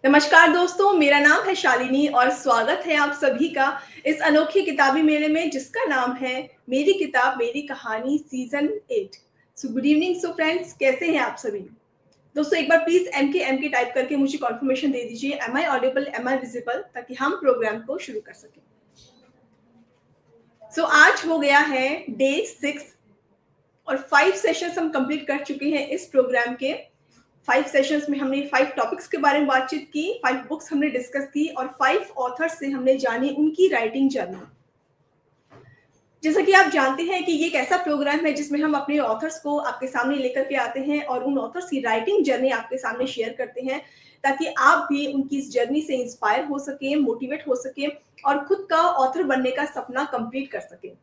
नमस्कार दोस्तों, मेरा नाम है शालिनी और स्वागत है आप सभी का इस अनोखे किताबी मेले में जिसका नाम है मेरी किताब मेरी कहानी season 8। So good evening. So friends, कैसे हैं आप सभी? दोस्तों एक बार प्लीज एम के टाइप करके मुझे कॉन्फर्मेशन दे दीजिए, am I audible, am I visible, ताकि हम प्रोग्राम को शुरू कर सकें। सो आज हो गया है डे 6 और 5 सेशंस हम कंप्लीट कर चुके हैं इस प्रोग्राम के। 5 सेशंस में हमने 5 टॉपिक्स के बारे में बातचीत की, 5 बुक्स हमने डिस्कस की और 5 ऑथर्स से हमने जानी उनकी राइटिंग जर्नी। जैसा कि आप जानते हैं कि ये एक ऐसा प्रोग्राम है जिसमें हम अपने ऑथर्स को आपके सामने लेकर के आते हैं और उन ऑथर्स की राइटिंग जर्नी आपके सामने शेयर करते हैं, ताकि आप भी उनकी इस जर्नी से इंस्पायर हो सके, मोटिवेट हो सके और खुद का ऑथर बनने का सपना कंप्लीट कर सके।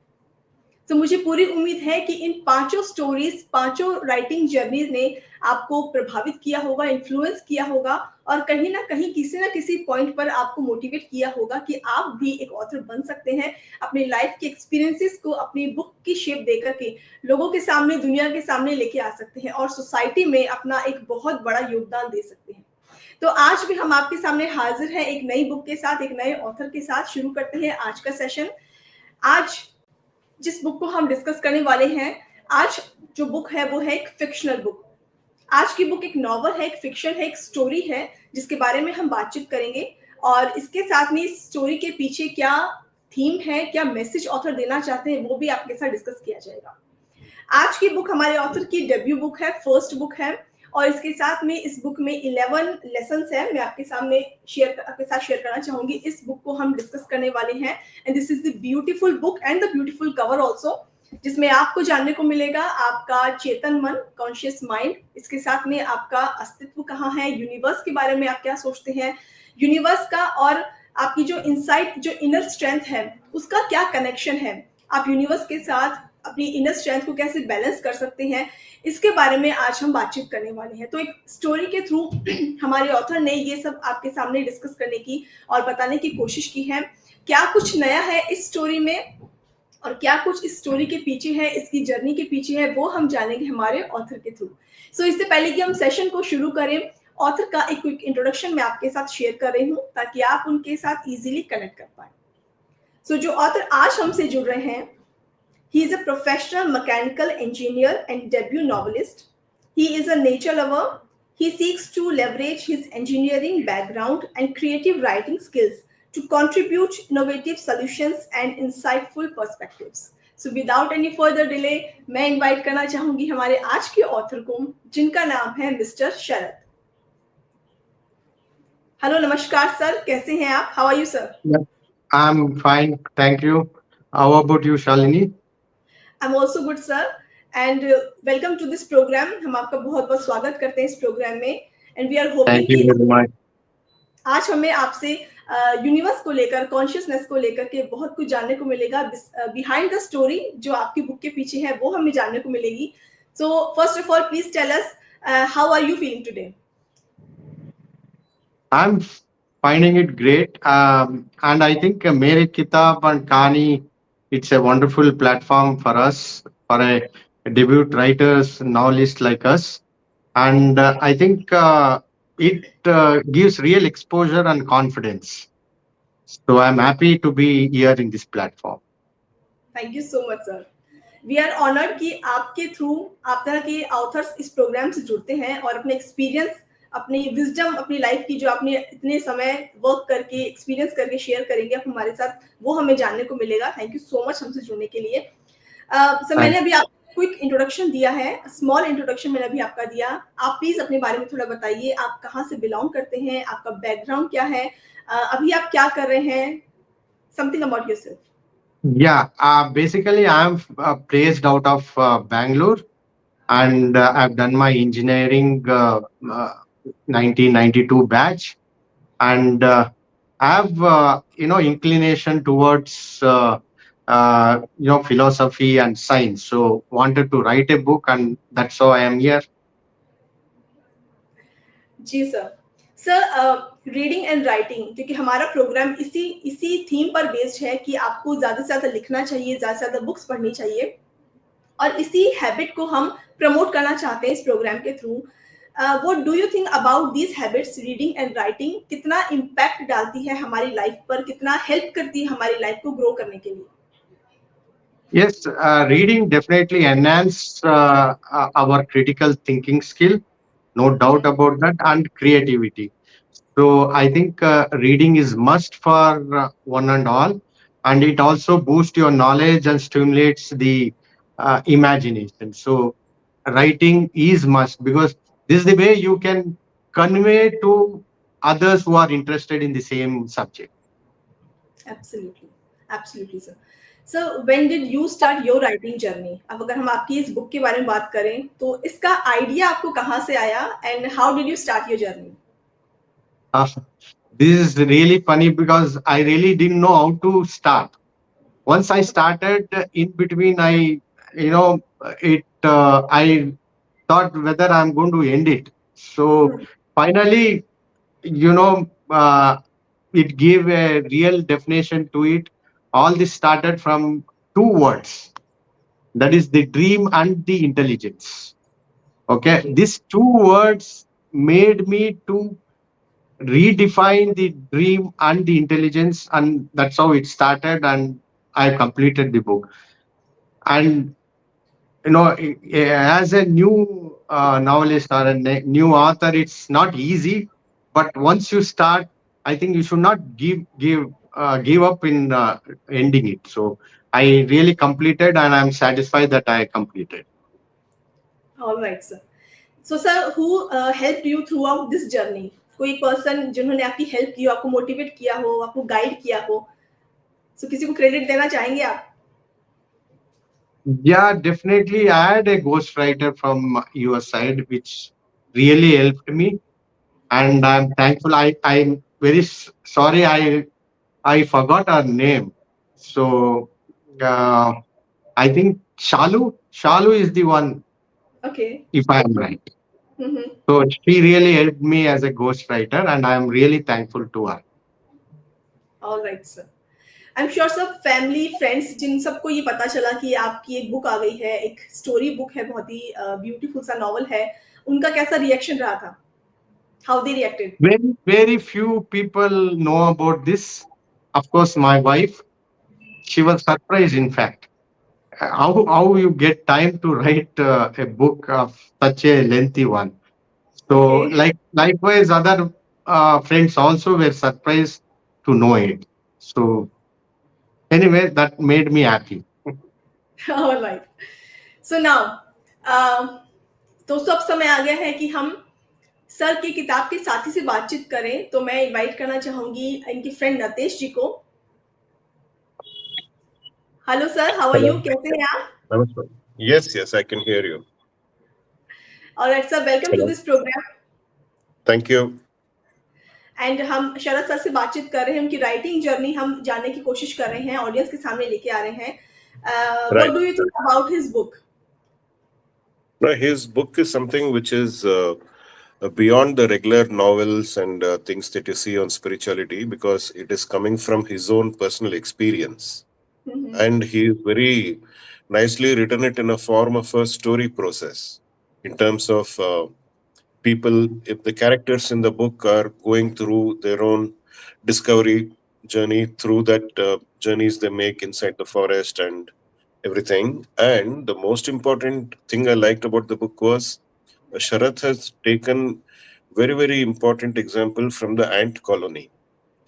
तो मुझे पूरी उम्मीद है कि इन पांचों स्टोरीज, पांचों राइटिंग जर्नीज ने आपको प्रभावित किया होगा, इन्फ्लुएंस किया होगा और कहीं ना कहीं किसी ना किसी पॉइंट पर आपको मोटिवेट किया होगा कि आप भी एक ऑथर बन सकते हैं। अपनी लाइफ के एक्सपीरियंसेस को अपनी बुक की शेप देकर के लोगों के सामने, दुनिया के सामने लेके आ सकते हैं और सोसाइटी में अपना एक बहुत बड़ा योगदान दे सकते हैं। तो आज भी हम आपके सामने हाजिर हैं एक नई बुक के साथ, एक नए ऑथर के साथ। शुरू करते हैं आज का सेशन। आज जिस बुक को हम डिस्कस करने वाले हैं, आज जो बुक है वो है एक फिक्शनल बुक। आज की बुक एक नॉवल है, एक फिक्शन है, एक स्टोरी है जिसके बारे में हम बातचीत करेंगे और इसके साथ में इस स्टोरी के पीछे क्या थीम है, क्या मैसेज ऑथर देना चाहते हैं, वो भी आपके साथ डिस्कस किया जाएगा। आज की बुक हमारे ऑथर की डेब्यू बुक है, फर्स्ट बुक है और इसके साथ में इस बुक में 11 लेसन्स है। मैं आपके साथ शेयर करना चाहूंगी। इस बुक को हम डिस्कस करने वाले हैं and this is the beautiful book and the beautiful cover also, जिसमें आपको जानने को मिलेगा आपका चेतन मन, कॉन्शियस माइंड, इसके साथ में आपका अस्तित्व कहाँ है, यूनिवर्स के बारे में आप क्या सोचते हैं, यूनिवर्स का और आपकी जो इनसाइट, जो इनर स्ट्रेंथ है, उसका क्या कनेक्शन है, आप यूनिवर्स के साथ अपनी इनर स्ट्रेंथ को कैसे बैलेंस कर सकते हैं, इसके बारे में आज हम बातचीत करने वाले हैं। तो एक स्टोरी के थ्रू हमारे ऑथर ने ये सब आपके सामने डिस्कस करने की और बताने की कोशिश की है। क्या कुछ नया है इस स्टोरी में और क्या कुछ इस स्टोरी के पीछे है, इसकी जर्नी के पीछे है, वो हम जानेंगे हमारे ऑथर के थ्रू। सो इससे पहले कि हम सेशन को शुरू करें, ऑथर का एक क्विक इंट्रोडक्शन मैं आपके साथ शेयर कर रही हूँ ताकि आप उनके साथ इजीली कनेक्ट कर पाए। सो जो ऑथर आज हमसे जुड़ रहे हैं, he is a professional mechanical engineer and debut novelist. He is a nature lover. He seeks to leverage his engineering background and creative writing skills to contribute innovative solutions and insightful perspectives. So without any further delay, मैं invite करना चाहूंगी हमारे आज के author को, जिनका नाम है मिस्टर शरद। हेलो, नमस्कार सर, कैसे हैं आप? How are you sir? I'm fine, thank you. How about you, Shalini? I'm also good, sir. And welcome to this program. हम आपका बहुत बहुत स्वागत करते हैं इस प्रोग्राम में and we are hoping Thank you कि very much. आज हमें आपसे यूनिवर्स को लेकर, कॉन्शियसनेस को लेकर के बहुत कुछ जानने को मिलेगा। बिहाइंड द स्टोरी जो आपकी बुक के पीछे है वो हमें जानने को मिलेगी। So first of all please tell us how are you feeling today? I'm finding it great. And I think Mere Kitab and Kani, it's a wonderful platform for us, for a debut writers, novelist like us. And I think it gives real exposure and confidence. So I'm happy to be here in this platform. Thank you so much sir. We are honoured कि आपके through आप तरह के authors इस programme से जुड़ते हैं और अपने एक्सपीरियंस, अपनी विजडम, अपनी लाइफ की जो आपने इतने समय वर्क करके, एक्सपीरियंस करके शेयर करेंगे आप हमारे साथ, वो हमें जानने को मिलेगा। थैंक यू सो मच हमसे जुड़ने के लिए। सर मैंने अभी आपको क्विक इंट्रोडक्शन दिया है, स्मॉल इंट्रोडक्शन मैंने अभी आपका दिया। आप प्लीज अपने बारे में थोड़ा बताइए, आप कहाँ से बिलोंग करते हैं, आपका बैकग्राउंड क्या है, अभी आप क्या कर रहे हैं, something about yourself. Yeah, basically I'm based out of Bangalore, and I've done my engineering 1992 batch, and I have inclination towards philosophy and science. So wanted to write a book, and that's how I am here. जी sir. Sir reading and writing, क्योंकि हमारा programme इसी theme पर based है कि आपको ज़्यादा से ज़्यादा लिखना चाहिए, ज़्यादा से ज़्यादा बुक्स पढ़नी चाहिए और इसी हैबिट को हम प्रमोट करना चाहते हैं इस प्रोग्राम के through. What do you think about these habits, reading and writing? कितना impact डालती है हमारी लाइफ पर, कितना help करती है हमारी लाइफ को grow करने के लिए? Yes, reading definitely enhance our critical thinking skill, no doubt about that, and creativity. So I think reading is must for one and all, and it also boosts your knowledge and stimulates the imagination. So writing is must because this is the way you can convey to others who are interested in the same subject. Absolutely, absolutely, sir. So, when did you start your writing journey? अब अगर हम आपकी इस book के बारे में बात करें, तो इसका आइडिया आपको कहाँ से आया and how did you start your journey? Uh, this is really funny because I really didn't know how to start. Once I started, in between, I thought whether I'm going to end it. So finally, you know, it gave a real definition to it. All this started from two words, that is the dream and the intelligence. Okay, Okay. these two words made me to redefine the dream and the intelligence, and that's how it started, and I completed the book. And as a new novelist or a new author, it's not easy, but once you start, I think you should not give up in ending it. So I really completed, and I'm satisfied that I completed. All right, sir. So, sir, who helped you throughout this journey? कोई person जिन्होंने आपकी help की हो, आपको motivate किया हो, आपको guide किया हो, सो किसी को क्रेडिट देना चाहेंगे आप? Yeah, definitely. I had a ghostwriter from your side, which really helped me, and I'm thankful. I'm very sorry. I forgot her name. So uh, I think Shalu. Shalu is the one, Okay. if I am right. Mm-hmm. So she really helped me as a ghostwriter, and I am really thankful to her. All right, sir. I am sure सब family friends जिन सबको ये पता चला कि आपकी एक book आ गई है, एक स्टोरी बुक है, बहुत ही ब्यूटीफुल सा नॉवल है, उनका कैसा रिएक्शन रहा था? How they reacted? Very few people know about this. Of course, my wife. She was surprised. In fact, how you get time to write a book of such a lengthy one. So, okay. likewise, other friends also were surprised to know it. So, anyway, that made me happy. Alright. So now दोस्तों, अब समय आ गया है कि हम sir की किताब के साथी से बातचीत करें, तो मैं इनवाइट करना चाहूंगी इनकी फ्रेंड नतेश जी को. Hello sir, how are Hello. You? कैसे हैं आप? Namaskar. Yes, I can hear you. Alright sir, welcome to Hello. This programme. Thank you. And हम शरद सर से बातचीत कर रहे हैं, उनकी राइटिंग जर्नी हम जानने की कोशिश कर रहे हैं, ऑडियंस के सामने लेके आ रहे हैं. What Right. Do you think about his book? No, his book is something which is beyond the regular novels and things that you see on spirituality because it is coming from his own personal experience. And he very nicely written it in a form of a story process in terms of people, if the characters in the book are going through their own discovery journey through that journeys they make inside the forest and everything. And the most important thing I liked about the book was Sharath has taken very important example from the ant colony,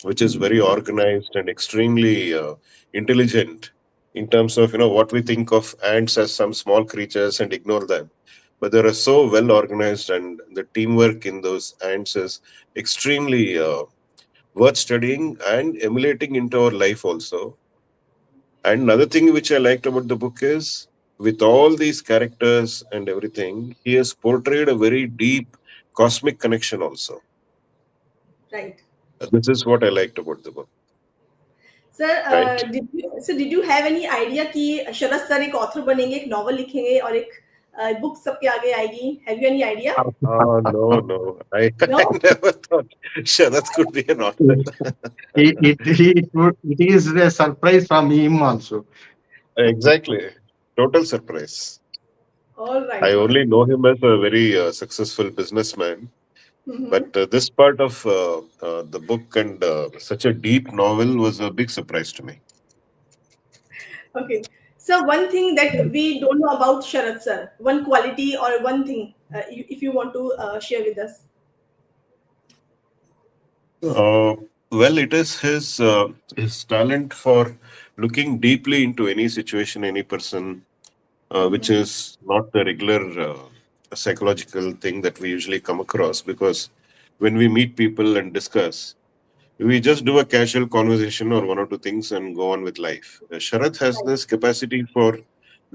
which is very organized and extremely intelligent in terms of what we think of ants as some small creatures and ignore them, but they are so well organized, and the teamwork in those ants is extremely worth studying and emulating into our life also. And another thing which I liked about the book is with all these characters and everything, he has portrayed a very deep cosmic connection also. Right. This is what I liked about the book. Sir, Right. Did you have any idea कि शरद sir एक author बनेंगे, एक novel लिखेंगे और एक book सबके आगे आएगी? Have you any idea? No. I know. never thought Sharath could be an author. It is a surprise from him also. Exactly. Total surprise. All right. I only know him as a very successful businessman. Mhm. But this part of the book and such a deep novel was a big surprise to me. Okay. So one thing that we don't know about Sharad sir, one quality or one thing, if you want to share with us. Uh, well, it is his talent for looking deeply into any situation, any person, which Mhm. is not the regular psychological thing that we usually come across. Because when we meet people and discuss, we just do a casual conversation or one or two things and go on with life. Sharath has Right. this capacity for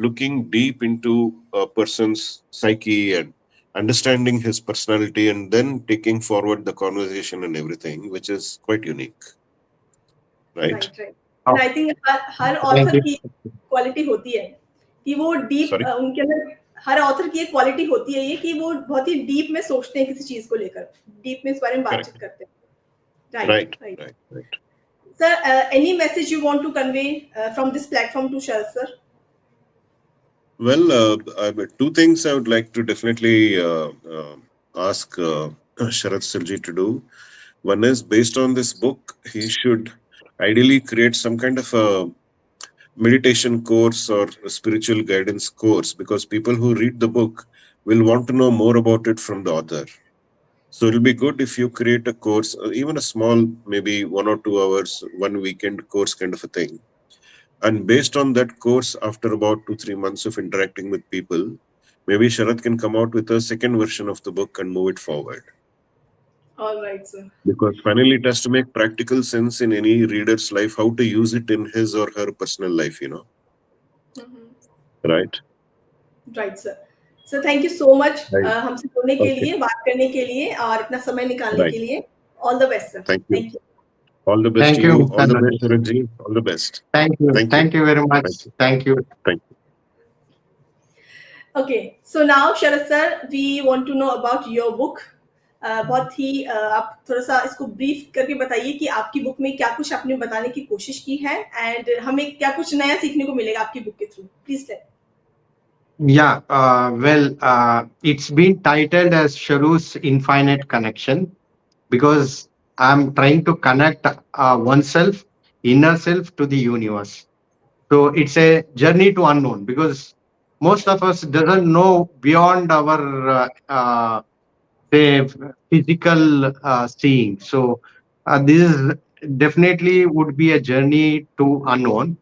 looking deep into a person's psyche and understanding his personality and then taking forward the conversation and everything, which is quite unique, right? Right right Oh, and I think her thank author you. की quality होती है कि वो deep Sorry. उनके अंदर हर author की एक quality होती है ये कि वो बहुत ही डीप में सोचते हैं किसी चीज को लेकर डीप में इस बारे में बातचीत Correct. करते हैं right Right. Right Right. Right. Sir any message you want to convey from this platform to Sharad sir Well, two things I would like to definitely ask Sharath Silji to do. One is based on this book, he should ideally create some kind of a meditation course or a spiritual guidance course because people who read the book will want to know more about it from the author. So it'll be good if you create a course, even a small, maybe 1 or 2 hours, one weekend course kind of a thing. And based on that course, after about 2-3 months of interacting with people, maybe Sharath can come out with a second version of the book and move it forward. Alright sir Because finally, it has to make practical sense in any reader's life, how to use it in his or her personal life, right? Right sir sir thank you so much Right. हमसे जुड़ने के Okay. लिए बात करने के लिए और इतना समय निकालने Right. के लिए all the best sir Thank you. Thank you All the best Thank to you, you. Mr. All the best, Naresh. Sharathji. All the best. Thank you. Thank you. Thank you very much. Thank you. Thank you. Thank you. Okay, so now Sharad sir, we want to know about your book. बहुत ही आप थोड़ा सा इसको brief करके बताइए कि आपकी book में क्या कुछ आपने बताने की कोशिश की है एंड हमें क्या कुछ नया सीखने को मिलेगा आपकी बुक के through please tell Yeah, it's been titled as Sharu's Infinite Connection because I'm trying to connect oneself, inner self to the universe. So it's a journey to unknown because most of us doesn't know beyond our say physical seeing. So this is definitely would be a journey to unknown.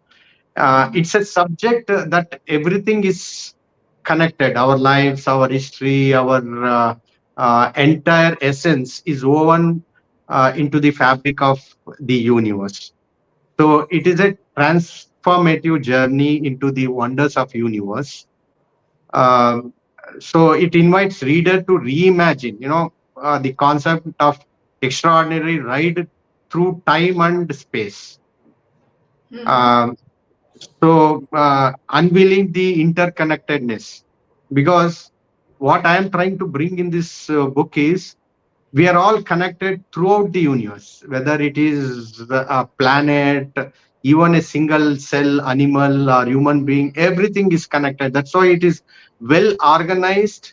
It's a subject that everything is connected. Our lives, our history, our entire essence is woven into the fabric of the universe. So it is a transformative journey into the wonders of universe. Um, so it invites reader to reimagine, the concept of extraordinary ride through time and space. Um, unveiling the interconnectedness, because what I am trying to bring in this book is we are all connected throughout the universe, whether it is a planet, even a single cell animal or human being, everything is connected. That's why it is well organized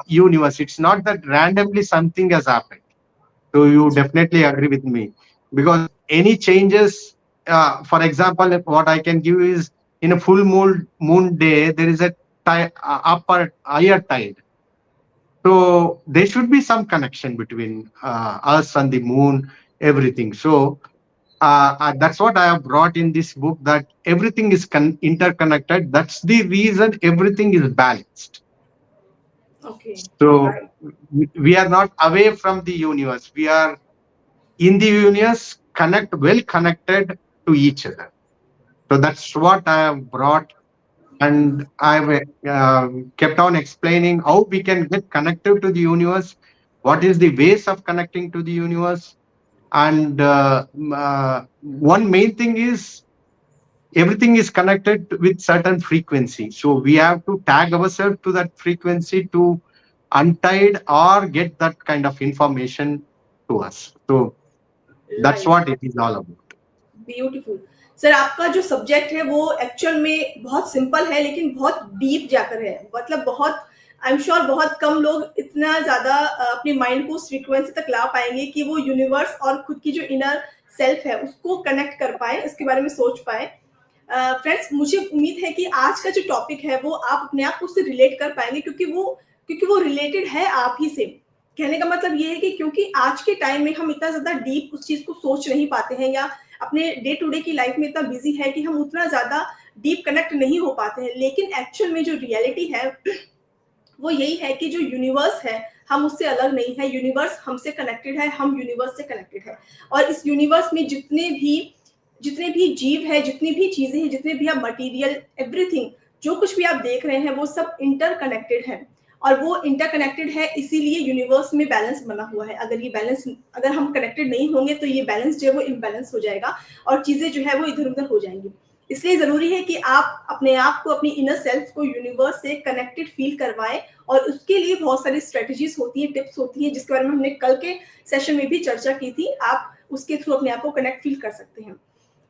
universe. It's not that randomly something has happened. So you definitely agree with me because any changes, for example, what I can give is in a full moon day there is a upper higher tide. So there should be some connection between us and the moon, everything. So that's what I have brought in this book, that everything is interconnected. That's the reason everything is balanced. Okay So alright we are not away from the universe. We are in the universe, well connected to each other. So that's what I have brought, and I've kept on explaining how we can get connected to the universe, what is the ways of connecting to the universe, and one main thing is everything is connected with certain frequency. So we have to tag ourselves to that frequency to untide or get that kind of information to us. So that's right what it is all about. Beautiful sir. आपका जो subject है वो actual में बहुत simple है लेकिन बहुत deep जाकर है, मतलब बहुत, आई एम श्योर बहुत कम लोग इतना ज्यादा अपने माइंड को उस फ्रीक्वेंसी तक ला पाएंगे कि वो यूनिवर्स और खुद की जो इनर सेल्फ है उसको कनेक्ट कर पाए, इसके बारे में सोच पाए। फ्रेंड्स, मुझे उम्मीद है कि आज का जो टॉपिक है वो आप अपने आप उससे रिलेट कर पाएंगे, क्योंकि वो रिलेटेड है आप ही से। कहने का मतलब ये है कि क्योंकि आज के टाइम में हम इतना ज्यादा डीप उस चीज को सोच नहीं पाते हैं, या अपने डे टू डे की लाइफ में इतना बिजी है कि हम उतना ज्यादा डीप कनेक्ट नहीं हो पाते हैं। लेकिन एक्चुअल में जो रियलिटी है वो यही है कि जो यूनिवर्स है हम उससे अलग नहीं है, यूनिवर्स हमसे कनेक्टेड है, हम यूनिवर्स से कनेक्टेड है। और इस यूनिवर्स में जितने भी जीव है, जितनी भी चीजें हैं, जितने भी आप मटेरियल, एवरीथिंग जो कुछ भी आप देख रहे हैं वो सब इंटरकनेक्टेड है। और वो इंटरकनेक्टेड है, इसीलिए यूनिवर्स में बैलेंस बना हुआ है। अगर हम कनेक्टेड नहीं होंगे तो ये बैलेंस जो है वो इम्बैलेंस हो जाएगा और चीजें जो है वो इधर उधर हो जाएंगी। इसलिए जरूरी है कि आप अपने आप को, अपनी इनर सेल्फ को यूनिवर्स से कनेक्टेड फील करवाएं। और उसके लिए बहुत सारी स्ट्रेटजीज होती है, टिप्स होती है, जिसके बारे में हमने कल के सेशन में भी चर्चा की थी। आप उसके थ्रू अपने आप को कनेक्ट फील कर सकते हैं।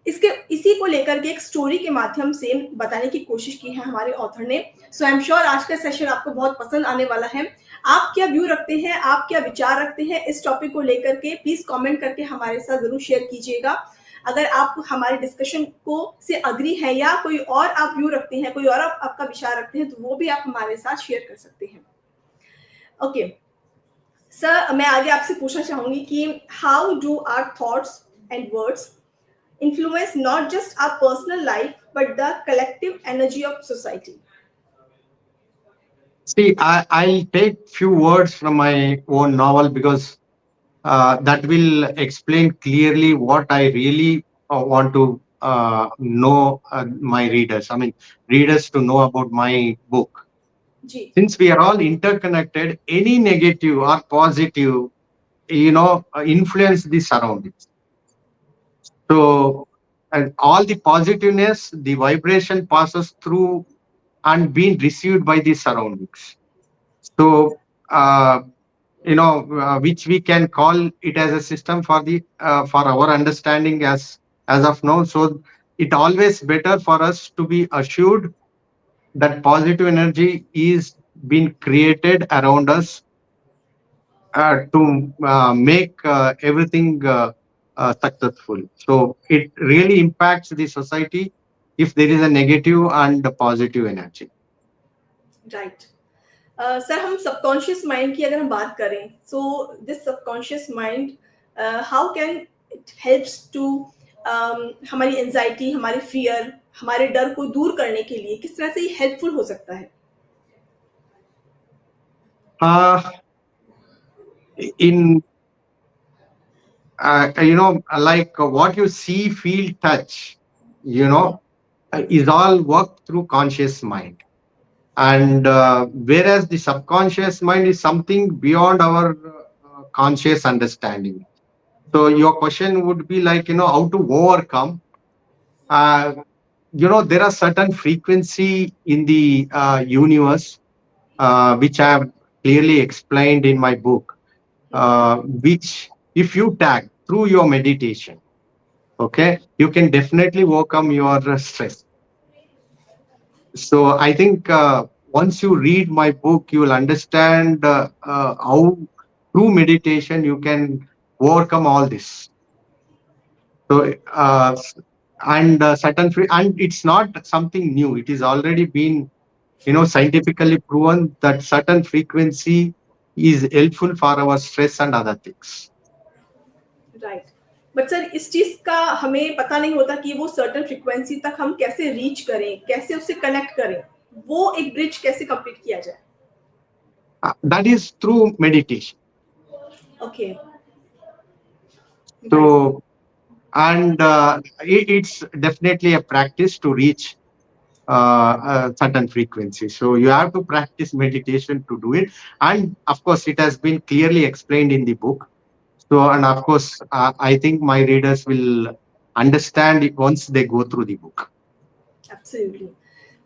इसी को लेकर के एक स्टोरी के माध्यम से बताने की कोशिश की है हमारे ऑथर ने। सो आई एम श्योर आज का सेशन आपको बहुत पसंद आने वाला है। आप क्या व्यू रखते हैं, आप क्या विचार रखते हैं इस टॉपिक को लेकर के, प्लीज कमेंट करके हमारे साथ जरूर शेयर कीजिएगा। अगर आप हमारे डिस्कशन को से अग्री है या कोई और आप व्यू रखते हैं, कोई और आपका विचार रखते हैं, तो वो भी आप हमारे साथ शेयर कर सकते हैं। ओके सर, मैं आगे आपसे पूछना चाहूंगी कि how do our thoughts and words influence not just our personal life but the collective energy of society? See, I'll take few words from my own novel because that will explain clearly what I really want to know my readers. I mean, readers to know about my book. जी. Since we are all interconnected, any negative or positive, influence the surroundings. So, and all the positiveness, the vibration passes through and being received by the surroundings. So, which we can call it as a system for for our understanding as of now. So, it always better for us to be assured that positive energy is being created around us to make everything successful. So it really impacts the society if there is a negative and a positive energy. Right. Sir, हम subconscious mind की अगर हम बात करें, so this subconscious mind how can it helps to हमारी anxiety, हमारे fear, हमारे डर को दूर करने के लिए किस तरह से ये हेल्पफुल हो सकता है? In like what you see, feel, touch, is all worked through conscious mind. And whereas the subconscious mind is something beyond our conscious understanding. So your question would be like, how to overcome. There are certain frequency in the universe, which I have clearly explained in my book, which if you tag through your meditation, okay, you can definitely overcome your stress. So I think once you read my book, you will understand how through meditation you can overcome all this. So and it's not something new. It is already been scientifically proven that certain frequency is helpful for our stress and other things. Right. But sir, इस चीज का हमें पता नहीं होता कि वो certain frequency तक हम कैसे रीच करें, कैसे उससे कनेक्ट करें, वो एक ब्रिज कैसे कंप्लीट किया जाए? That is through meditation. Okay. So, and it's definitely a practice to reach a certain frequency. So you have to practice meditation to do it. And of course, it has been clearly explained in the book. So, and of course, I think my readers will understand it once they go through the book. Absolutely.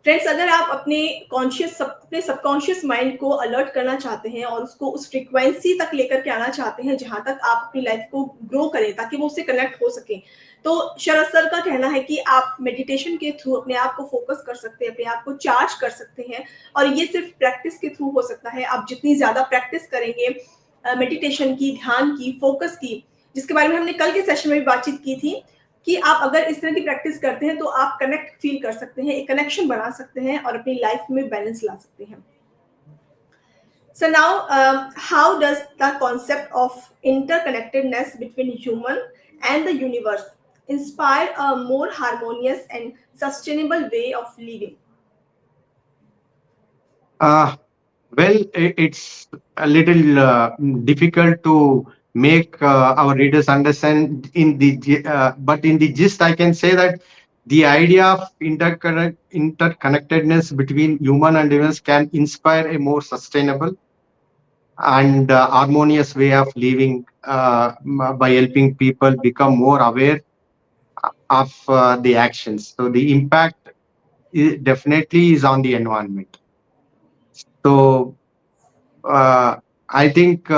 Friends, अगर आप अपने subconscious mind को alert करना चाहते हैं और उसको उस फ्रीक्वेंसी तक लेकर के आना चाहते हैं जहां तक आप अपनी लाइफ को ग्रो करें ताकि वो उससे कनेक्ट हो सके, तो शरद सर का कहना है कि आप मेडिटेशन के थ्रू अपने आप को फोकस कर सकते हैं, अपने आप को चार्ज कर सकते हैं। और ये सिर्फ प्रैक्टिस के थ्रू हो सकता है। आप जितनी ज्यादा प्रैक्टिस करेंगे मेडिटेशन की, ध्यान की, फोकस की, जिसके बारे में हमने कल के सेशन में भी बातचीत की थी कि आप अगर इस तरह की प्रैक्टिस करते हैं तो आप कनेक्ट फील कर सकते हैं, एक कनेक्शन बना सकते हैं और अपनी लाइफ में बैलेंस ला सकते हैं। So now, how does the concept of interconnectedness between human and the universe inspire a more harmonious and sustainable way of living? Well, it's a little difficult to make our readers understand but in the gist, I can say that the idea of interconnectedness between human and universe can inspire a more sustainable and harmonious way of living by helping people become more aware of the actions. So the impact definitely is on the environment. So I think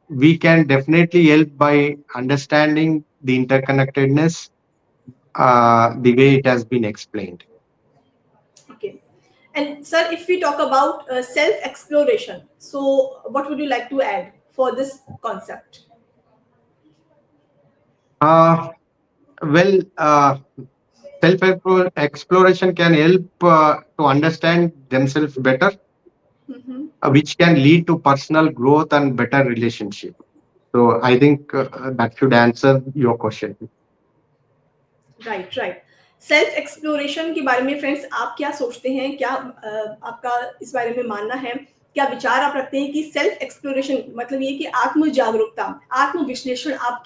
we can definitely help by understanding the interconnectedness the way it has been explained. Okay. And sir, if we talk about self-exploration, so what would you like to add for this concept? Well, self-exploration can help to understand themselves better, which can lead to personal growth and better relationship. So I think that should answer your question. Right right. Self exploration के बारे में friends आप क्या सोचते हैं? क्या आपका इस बारे में मानना है? क्या विचार आप रखते हैं कि सेल्फ एक्सप्लोरेशन मतलब ये कि आत्म जागरूकता, आत्म विश्लेषण आप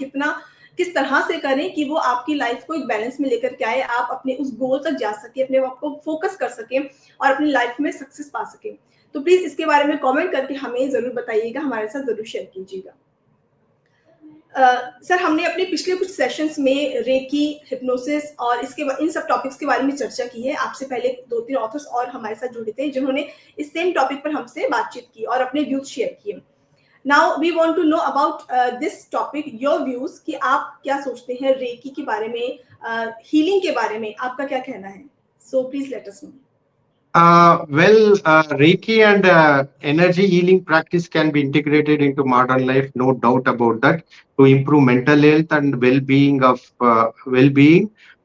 किस तरह से करें कि वो आपकी लाइफ को एक बैलेंस में लेकर के आए, आप अपने उस गोल तक जा सके, अपने आप को फोकस कर सके और अपनी लाइफ में सक्सेस पा सके। तो प्लीज इसके बारे में कमेंट करके हमें जरूर बताइएगा, हमारे साथ जरूर शेयर कीजिएगा। सर, हमने अपने पिछले कुछ सेशंस में रेकी, हिप्नोसिस और इन सब टॉपिक्स के बारे में चर्चा की है। आपसे पहले 2-3 ऑथर्स और हमारे साथ जुड़े थे जिन्होंने इस सेम टॉपिक पर हमसे बातचीत की और अपने व्यूज शेयर किए। Now we want to know about this topic, your views, कि आप क्या सोचते हैं रेकी के बारे में, हीलिंग के बारे में आपका क्या कहना है? So please let us know. Reiki and energy healing practice can be integrated into modern life, no doubt about that, to improve mental health and well-being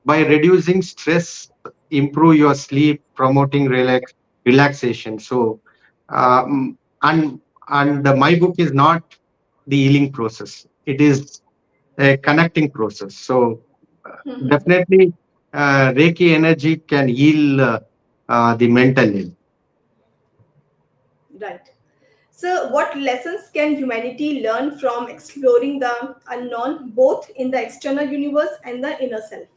by reducing stress, improve your sleep, promoting relaxation. So, and my book is not the healing process; it is a connecting process. So, definitely, Reiki energy can heal the mental health. Right. So, what lessons can humanity learn from exploring the unknown, both in the external universe and the inner self?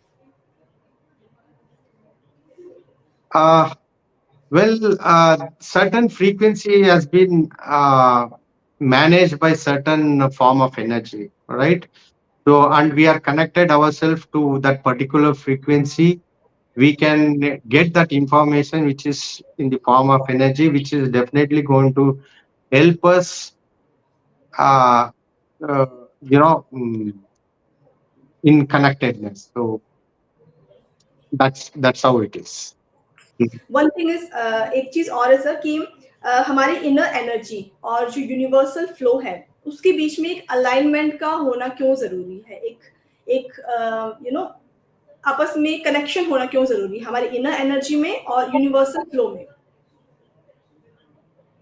Certain frequency has been managed by certain form of energy, right? So, and we are connected ourselves to that particular frequency. We can get that information which is in the form of energy, which is definitely going to help us, uh, uh, in connectedness. So that's how it is. One thing is, एक चीज और है sir कि हमारी inner energy और जो universal flow है उसके बीच में एक अलाइनमेंट का होना क्यों जरूरी है? एक आपस में कनेक्शन होना क्यों जरूरी है हमारी इनर एनर्जी में और यूनिवर्सल फ्लो में?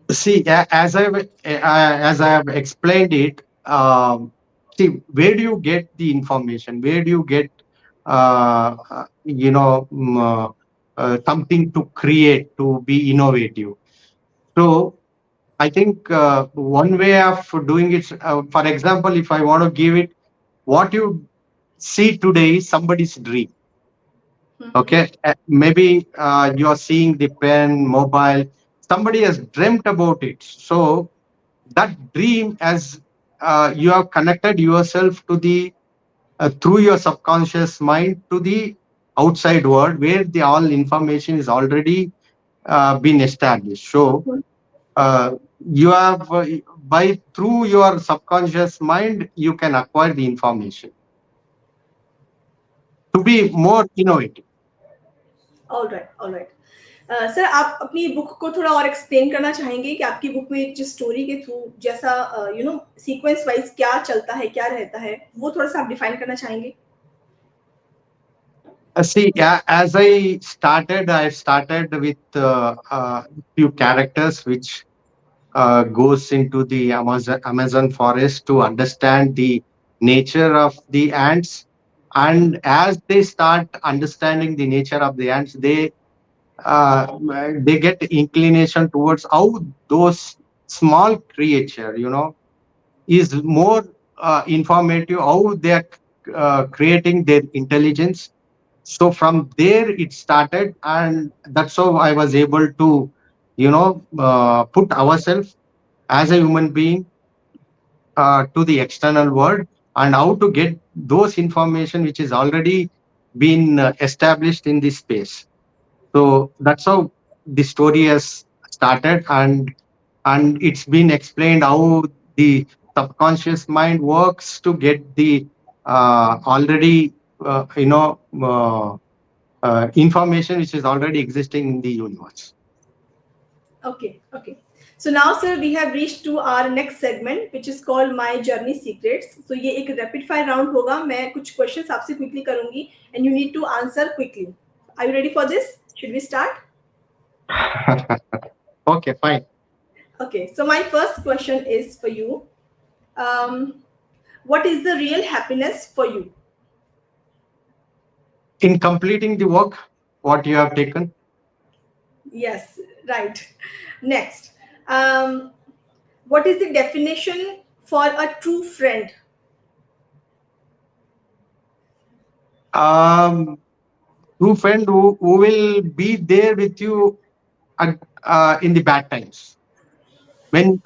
See, as I have explained it, see, where do you get the information? Where do you get, something to create, to be innovative? So, I think one way of doing it, for example, if I want to give it, what you see today is somebody's dream. Okay, maybe you are seeing the pen, mobile. Somebody has dreamt about it. So that dream, as you have connected yourself to the through your subconscious mind to the outside world where the all information is already been established. So you have by through your subconscious mind you can acquire the information to be more innovative. All right sir, आप अपनी book को थोड़ा और explain करना चाहेंगे कि आपकी book में जिस स्टोरी के थ्रू जैसा सीक्वेंस वाइज क्या चलता है, क्या रहता है, वो थोड़ा सा आप डिफाइन करना चाहेंगे? See, as I started with few characters which goes into the Amazon forest to understand the nature of the ants. And as they start understanding the nature of the ants, they get inclination towards how those small creature, is more informative, how they are creating their intelligence. So from there it started, and that's how I was able to, put ourselves as a human being to the external world, and how to get those information which is already been established in this space. So that's how the story has started, and it's been explained how the subconscious mind works to get the already information which is already existing in the universe. Okay. So now, sir, we have reached to our next segment, which is called My Journey Secrets. So ये एक rapid fire round होगा. मैं कुछ questions आपसे quickly करूँगी, and you need to answer quickly. Are you ready for this? Should we start? Okay, fine. Okay. So my first question is for you. What is the real happiness for you? In completing the work, what you have taken. Yes, right. Next, what is the definition for a true friend? True friend who will be there with you in the bad times when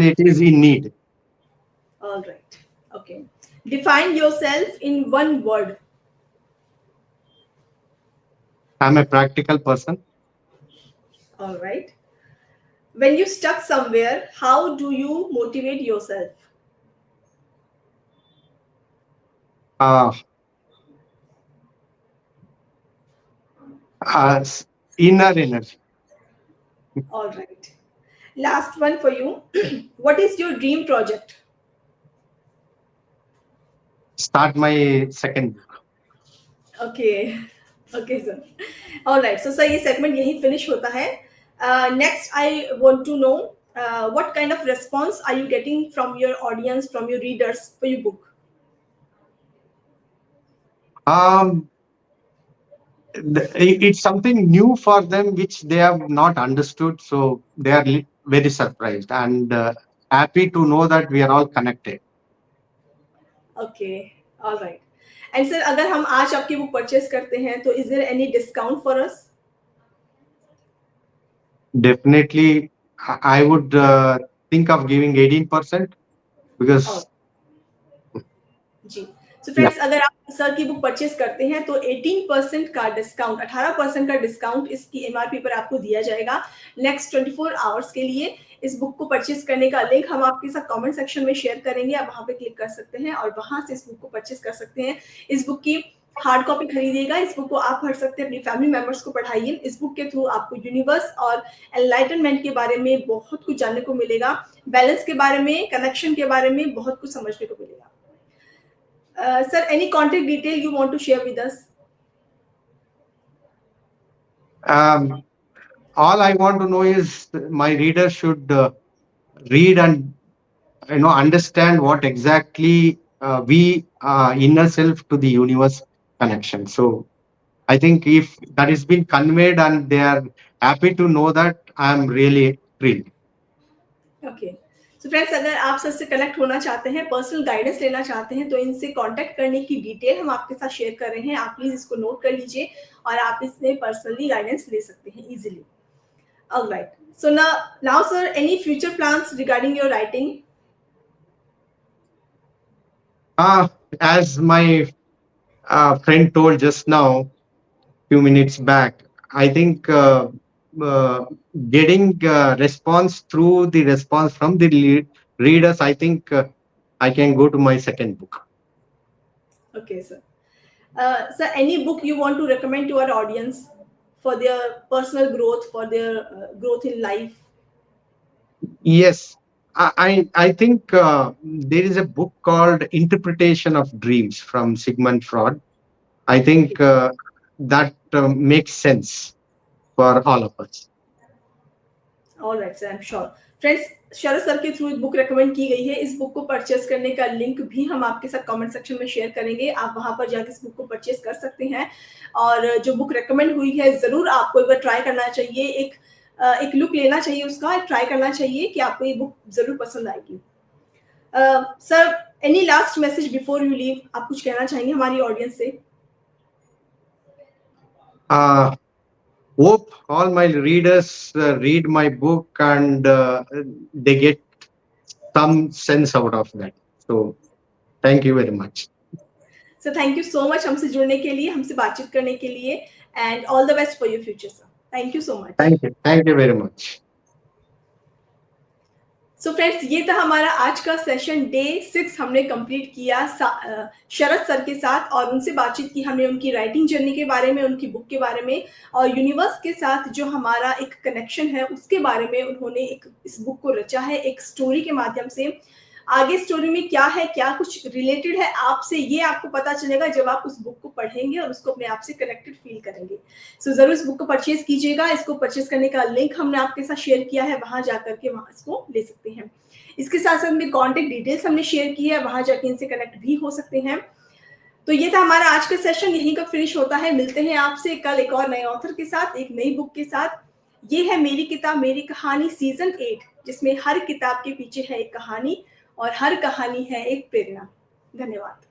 it is in need. All right. Okay. Define yourself in one word. I'm a practical person. All right. When you stuck somewhere, how do you motivate yourself? Inner energy. All right. Last one for you. What is your dream project? Start my second book. Okay, sir. All right. So, sir, ये segment यही finish होता है. Next, I want to know what kind of response are you getting from your audience, from your readers for your book? It's something new for them which they have not understood, so they are very surprised and happy to know that we are all connected. Okay, all right. And sir, अगर हम आज आपकी book purchase करते हैं, तो is there any discount for us? Definitely, I would think of giving 18% because. Ji. So friends, अगर आप sir की बुक परचेस करते हैं तो 18% का डिस्काउंट, 18% का डिस्काउंट इसकी MRP पर आपको दिया जाएगा नेक्स्ट 24 आवर्स के लिए. इस बुक को परचेस करने का लिंक हम आपके साथ कमेंट सेक्शन में शेयर करेंगे. आप वहां पे क्लिक कर सकते हैं और वहां से इस बुक को परचेस कर सकते हैं. इस बुक की हार्ड कॉपी खरीदिएगा. इस बुक को आप पढ़ सकते हैं, अपनी फैमिली मेंबर्स को पढ़ाइए. इस बुक के थ्रू आपको यूनिवर्स और एनलाइटनमेंट के बारे में बहुत कुछ जानने को मिलेगा. बैलेंस के बारे में, कनेक्शन के बारे में बहुत कुछ समझने को मिलेगा. Sir, any contact detail you want to share with us? All I want to know is my readers should read and understand what exactly we inner self to the universe connection. So I think if that has been conveyed and they are happy to know that, I am really thrilled. Okay. So friends, अगर आप sir से connect होना चाहते हैं, personal guidance लेना चाहते हैं, तो इनसे कांटेक्ट करने की डिटेल हम आपके साथ शेयर कर रहे हैं. आप प्लीज इसको नोट कर लीजिए और आप इससे पर्सनली गाइडेंस ले सकते हैं easily. Alright. So now sir, any future plans regarding your writing? As my friend told just now, few minutes back. I think getting response through the response from the readers, I think I can go to my second book. Okay, sir. Sir, any book you want to recommend to our audience for their personal growth, for their growth in life? Yes, I think there is a book called Interpretation of Dreams from Sigmund Freud. I think that makes sense for all of us. All right, sir, I'm sure. Friends, Sharad sir के through book recommend की गई है। इस book को purchase करने का link भी हम आपके साथ कमेंट सेक्शन में शेयर करेंगे। आप वहां पर जाकर इस बुक को परचेस कर सकते हैं और जो बुक रेकमेंड हुई है जरूर आपको एक बार ट्राई करना चाहिए, एक लुक लेना चाहिए उसका, ट्राई करना चाहिए कि आपको ये बुक जरूर पसंद आएगी। Sir, any last message before you leave? आप कुछ कहना चाहेंगे हमारी ऑडियंस से? Hope all my readers read my book and they get some sense out of that. So, thank you very much. So thank you so much हमसे जुड़ने के लिए, हमसे बातचीत करने के लिए, and all the best for your future, sir. Thank you so much. Thank you very much. So friends, ये था हमारा आज का सेशन डे 6 हमने कंप्लीट किया शरद सर के साथ और उनसे बातचीत की हमने उनकी राइटिंग जर्नी के बारे में, उनकी बुक के बारे में और यूनिवर्स के साथ जो हमारा एक कनेक्शन है उसके बारे में। उन्होंने इस बुक को रचा है एक स्टोरी के माध्यम से। आगे स्टोरी में क्या है, क्या कुछ रिलेटेड है आपसे, ये आपको पता चलेगा जब आप उस बुक को पढ़ेंगे और उसको अपने आप से कनेक्टेड फील करेंगे। सो जरूर इस बुक को परचेज कीजिएगा। इसको परचेज करने का लिंक हमने आपके साथ शेयर किया है, वहां जाकर के वहां इसको ले सकते हैं। इसके साथ साथ में कॉन्टेक्ट डिटेल्स हमने शेयर की है, वहां जाके इनसे कनेक्ट भी हो सकते हैं। तो ये था हमारा आज का सेशन, यहीं का फिनिश होता है। मिलते हैं आपसे कल एक और नए ऑथर के साथ, एक नई बुक के साथ। ये है मेरी किताब मेरी कहानी सीजन 8, जिसमें हर किताब के पीछे है एक कहानी और हर कहानी है एक प्रेरणा। धन्यवाद।